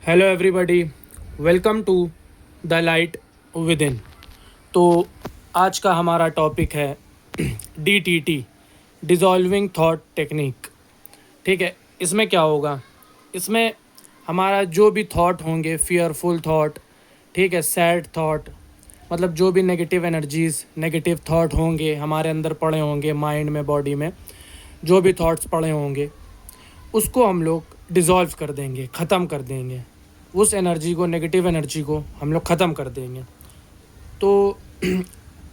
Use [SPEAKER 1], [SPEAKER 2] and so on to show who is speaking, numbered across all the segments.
[SPEAKER 1] Hello everybody, welcome to the light within. तो आज का हमारा टॉपिक है DTT, डिज़ोल्विंग थॉट टेक्निक। ठीक है, इसमें क्या होगा? इसमें हमारा जो भी थॉट होंगे, फियरफुल थॉट, ठीक है, सैड थॉट, मतलब जो भी नेगेटिव एनर्जीज़, नेगेटिव थॉट होंगे हमारे अंदर पड़े होंगे, माइंड में, बॉडी में जो भी थॉट्स पड़े होंगे, उसको हम लोग डिज़ोल्व कर देंगे, ख़त्म कर देंगे। उस एनर्जी को, नेगेटिव एनर्जी को हम लोग ख़त्म कर देंगे। तो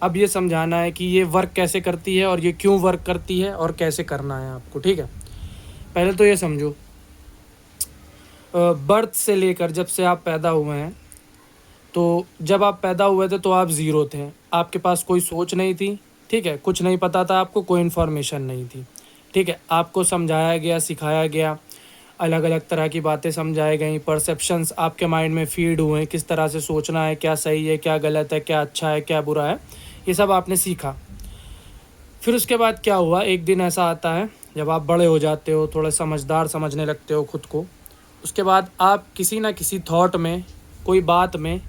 [SPEAKER 1] अब ये समझाना है कि ये वर्क कैसे करती है और ये क्यों वर्क करती है और कैसे करना है आपको। ठीक है, पहले तो ये समझो, बर्थ से लेकर जब से आप पैदा हुए हैं, तो जब आप पैदा हुए थे तो आप ज़ीरो थे, आपके पास कोई सोच नहीं थी। ठीक है, कुछ नहीं पता था आपको, कोई इन्फॉर्मेशन नहीं थी। ठीक है, आपको समझाया गया, सिखाया गया, अलग अलग तरह की बातें समझाई गई, परसेप्शंस आपके माइंड में फीड हुए, किस तरह से सोचना है, क्या सही है, क्या गलत है, क्या अच्छा है, क्या बुरा है, ये सब आपने सीखा। फिर उसके बाद क्या हुआ, एक दिन ऐसा आता है जब आप बड़े हो जाते हो, थोड़ा समझदार समझने लगते हो खुद को। उसके बाद आप किसी ना किसी थॉट में, कोई बात में,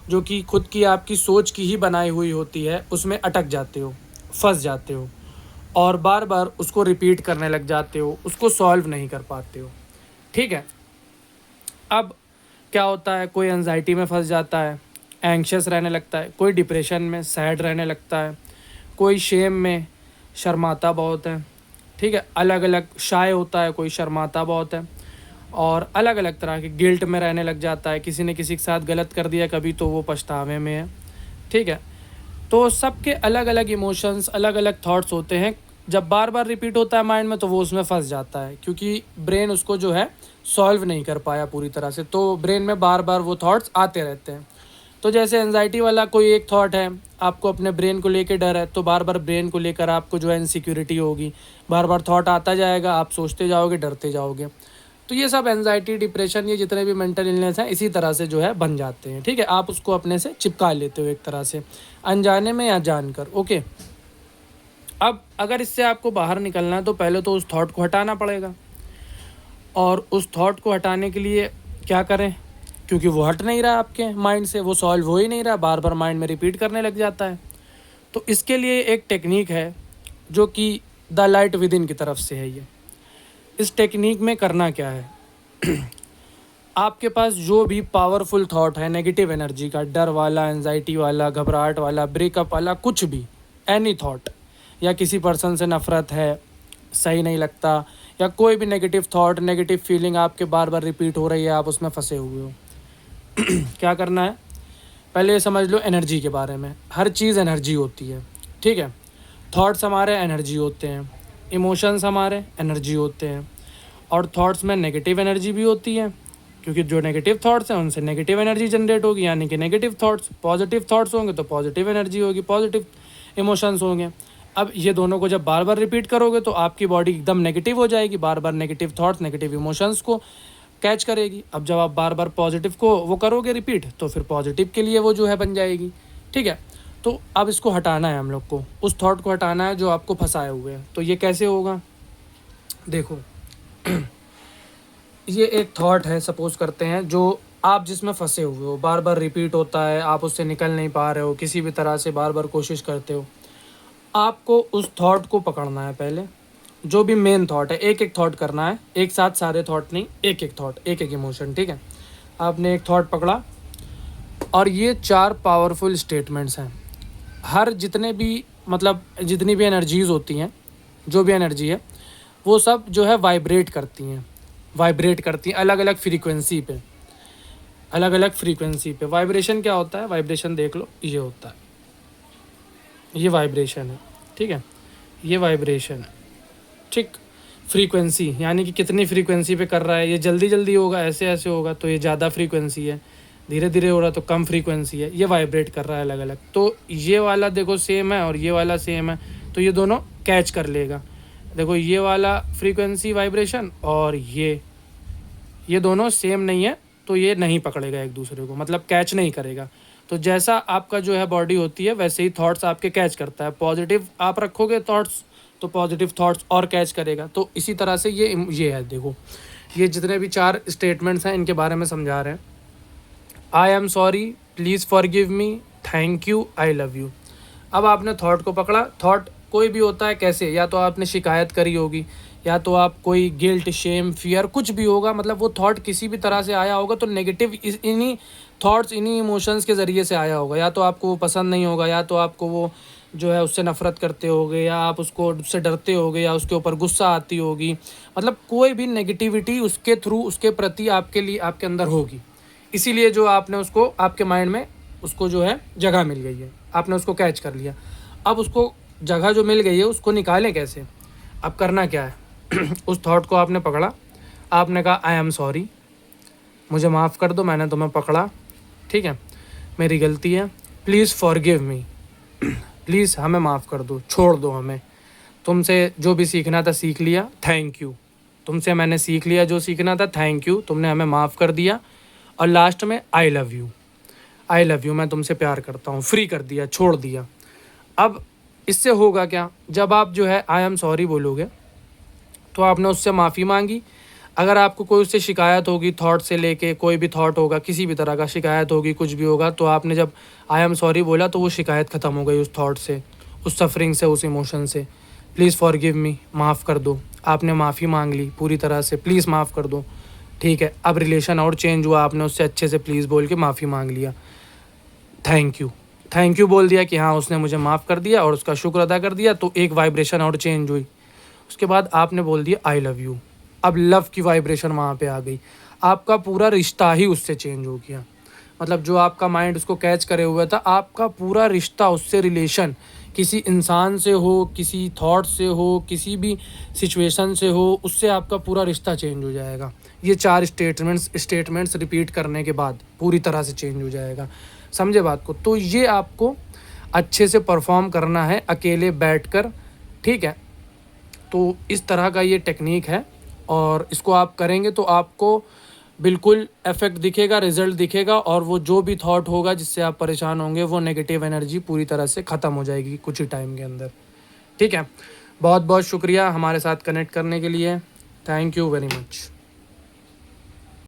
[SPEAKER 1] जो कि खुद की आपकी सोच की ही बनाई हुई होती है, उसमें अटक जाते हो, फंस जाते हो और बार बार उसको रिपीट करने लग जाते हो, उसको सॉल्व नहीं कर पाते हो। ठीक है, अब क्या होता है, कोई एंजाइटी में फंस जाता है, एंग्शियस रहने लगता है, कोई डिप्रेशन में सैड रहने लगता है, कोई शेम में शर्माता बहुत है। ठीक है, अलग अलग शाय होता है, कोई शर्माता बहुत है, और अलग अलग तरह के गिल्ट में रहने लग जाता है। किसी ने किसी के साथ गलत कर दिया कभी, तो वो पछतावे में है। ठीक है, तो सबके अलग अलग इमोशंस, अलग अलग थॉट्स होते हैं। जब बार बार रिपीट होता है माइंड में, तो वो उसमें फंस जाता है, क्योंकि ब्रेन उसको जो है सॉल्व नहीं कर पाया पूरी तरह से, तो ब्रेन में बार बार वो थॉट्स आते रहते हैं। तो जैसे एनजाइटी वाला कोई एक थॉट है, आपको अपने ब्रेन को लेकर डर है, तो बार बार ब्रेन को लेकर आपको जो है इनसिक्योरिटी होगी, बार बार थॉट आता जाएगा, आप सोचते जाओगे, डरते जाओगे। तो ये सब एनजाइटी, डिप्रेशन, ये जितने भी मेंटल इलनेस हैं, इसी तरह से जो है बन जाते हैं। ठीक है, आप उसको अपने से चिपका लेते हो एक तरह से, अनजाने में या जानकर। ओके, अब अगर इससे आपको बाहर निकलना है, तो पहले तो उस थॉट को हटाना पड़ेगा। और उस थॉट को हटाने के लिए क्या करें, क्योंकि वो हट नहीं रहा आपके माइंड से, वो सॉल्व हो ही नहीं रहा, बार बार माइंड में रिपीट करने लग जाता है। तो इसके लिए एक टेक्निक है, जो कि द लाइट विद इन की तरफ से है। ये इस टेक्निक में करना क्या है, आपके पास जो भी पावरफुल थॉट है, नेगेटिव एनर्जी का, डर वाला, एंजाइटी वाला, घबराहट वाला, ब्रेकअप वाला, कुछ भी, एनी थॉट, या किसी पर्सन से नफ़रत है, सही नहीं लगता, या कोई भी नेगेटिव थॉट, नेगेटिव फीलिंग आपके बार बार रिपीट हो रही है, आप उसमें फंसे हुए हो, क्या करना है? पहले ये समझ लो एनर्जी के बारे में। हर चीज़ एनर्जी होती है। ठीक है, थॉट्स हमारे एनर्जी होते हैं, इमोशंस हमारे एनर्जी होते हैं, और थॉट्स में नेगेटिव एनर्जी भी होती है, क्योंकि जो नेगेटिव थॉट्स हैं उनसे नेगेटिव एनर्जी जनरेट होगी, यानी कि नेगेटिव थॉट्स। पॉजिटिव थॉट्स होंगे तो पॉजिटिव एनर्जी होगी, पॉजिटिव इमोशंस होंगे। अब ये दोनों को जब बार बार रिपीट करोगे, तो आपकी बॉडी एकदम नेगेटिव हो जाएगी, बार बार नेगेटिव थॉट्स, नेगेटिव इमोशंस को कैच करेगी। अब जब आप बार बार पॉजिटिव को वो करोगे रिपीट, तो फिर पॉजिटिव के लिए वो जो है बन जाएगी। ठीक है, तो अब इसको हटाना है हम लोग को, उस थॉट को हटाना है जो आपको फंसाए हुए हैं। तो ये कैसे होगा, देखो, ये एक थॉट है, सपोज करते हैं, जो आप जिसमें फंसे हुए हो, बार बार रिपीट होता है, आप उससे निकल नहीं पा रहे हो, किसी भी तरह से बार बार कोशिश करते हो। आपको उस थॉट को पकड़ना है पहले, जो भी मेन थॉट है, एक एक थॉट करना है, एक साथ सारे थॉट नहीं, एक एक थॉट, एक एक इमोशन। ठीक है, आपने एक थॉट पकड़ा, और ये 4 पावरफुल स्टेटमेंट्स हैं। हर जितने भी, मतलब जितनी भी एनर्जीज़ होती हैं, जो भी एनर्जी है, वो सब जो है वाइब्रेट करती हैं, वाइब्रेट करती हैं अलग अलग फ्रीक्वेंसी पे, अलग अलग फ्रीक्वेंसी पे। वाइब्रेशन क्या होता है, वाइब्रेशन देख लो, ये होता है, ये वाइब्रेशन है। ठीक है, ये वाइब्रेशन है। ठीक, फ्रीक्वेंसी यानी कि कितनी फ्रीक्वेंसी पे कर रहा है, ये जल्दी जल्दी होगा, ऐसे ऐसे होगा तो ये ज़्यादा फ्रीक्वेंसी है, धीरे धीरे हो रहा तो कम फ्रीक्वेंसी है, ये वाइब्रेट कर रहा है अलग अलग। तो ये वाला देखो सेम है और ये वाला सेम है, तो ये दोनों कैच कर लेगा। देखो, ये वाला फ्रीक्वेंसी वाइब्रेशन और ये दोनों सेम नहीं है, तो ये नहीं पकड़ेगा एक दूसरे को, मतलब कैच नहीं करेगा। तो जैसा आपका जो है बॉडी होती है, वैसे ही थॉट्स आपके कैच करता है। पॉजिटिव आप रखोगे थॉट्स, तो पॉजिटिव थॉट्स और कैच करेगा। तो इसी तरह से ये है, देखो, ये जितने भी 4 स्टेटमेंट्स हैं इनके बारे में समझा रहे हैं। I am sorry, please forgive me, thank you, I love you. अब आपने थॉट को पकड़ा। थॉट कोई भी होता है कैसे, या तो आपने शिकायत करी होगी, या तो आप कोई गिल्ट, शेम, फियर कुछ भी होगा, मतलब वो थॉट किसी भी तरह से आया होगा तो नेगेटिव इन्हीं थॉट्स, इन्हीं इमोशंस के ज़रिए से आया होगा। या तो आपको वो पसंद नहीं होगा, या तो आपको वो जो है उससे नफ़रत करते होगे, या आप उससे डरते होगे, या उसके ऊपर गुस्सा आती होगी। मतलब कोई भी नेगेटिविटी उसके थ्रू, उसके प्रति आपके लिए, आपके अंदर होगी। इसीलिए जो आपने उसको, आपके माइंड में उसको जो है जगह मिल गई है, आपने उसको कैच कर लिया। अब उसको जगह जो मिल गई है उसको निकालें कैसे? अब करना क्या है? उस थॉट को आपने पकड़ा, आपने कहा आई एम सॉरी, मुझे माफ़ कर दो, मैंने तुम्हें पकड़ा, ठीक है, मेरी गलती है, प्लीज़ फॉरगिव मी, प्लीज़ हमें माफ़ कर दो, छोड़ दो हमें, तुमसे जो भी सीखना था सीख लिया, थैंक यू, तुमसे मैंने सीख लिया जो सीखना था, थैंक यू, तुमने हमें माफ़ कर दिया। और लास्ट में I love you, I love you, मैं तुमसे प्यार करता हूँ, फ्री कर दिया, छोड़ दिया। अब इससे होगा क्या? जब आप जो है आई एम सॉरी बोलोगे तो आपने उससे माफ़ी मांगी। अगर आपको कोई उससे शिकायत होगी, थॉट से लेके कोई भी थॉट होगा, किसी भी तरह का शिकायत होगी, कुछ भी होगा, तो आपने जब आई एम सॉरी बोला तो वो शिकायत ख़त्म हो गई उस थॉट से, उस सफरिंग से, उस इमोशन से। प्लीज़ फॉरगिव मी, माफ़ कर दो, आपने माफ़ी मांग ली पूरी तरह से, प्लीज़ माफ़ कर दो, ठीक है। अब रिलेशन और चेंज हुआ, आपने उससे अच्छे से प्लीज़ बोल के माफ़ी मांग लिया, थैंक यू, थैंक यू बोल दिया कि हाँ उसने मुझे माफ़ कर दिया और उसका शुक्र अदा कर दिया, तो एक वाइब्रेशन और चेंज हुई। उसके बाद आपने बोल दिया आई लव यू। अब लव की वाइब्रेशन वहाँ पे आ गई, आपका पूरा रिश्ता ही उससे चेंज हो गया। मतलब जो आपका माइंड उसको कैच करे हुआ था, आपका पूरा रिश्ता उससे, रिलेशन किसी इंसान से हो, किसी थॉट से हो, किसी भी सिचुएशन से हो, उससे आपका पूरा रिश्ता चेंज हो जाएगा। ये 4 स्टेटमेंट्स रिपीट करने के बाद पूरी तरह से चेंज हो जाएगा। समझे बात को? तो ये आपको अच्छे से परफॉर्म करना है अकेले बैठकर, ठीक है। तो इस तरह का ये टेक्निक है, और इसको आप करेंगे तो आपको बिल्कुल इफ़ेक्ट दिखेगा, रिज़ल्ट दिखेगा, और वो जो भी थॉट होगा जिससे आप परेशान होंगे, वो नेगेटिव एनर्जी पूरी तरह से ख़त्म हो जाएगी कुछ ही टाइम के अंदर, ठीक है। बहुत बहुत शुक्रिया हमारे साथ कनेक्ट करने के लिए। Thank you very much.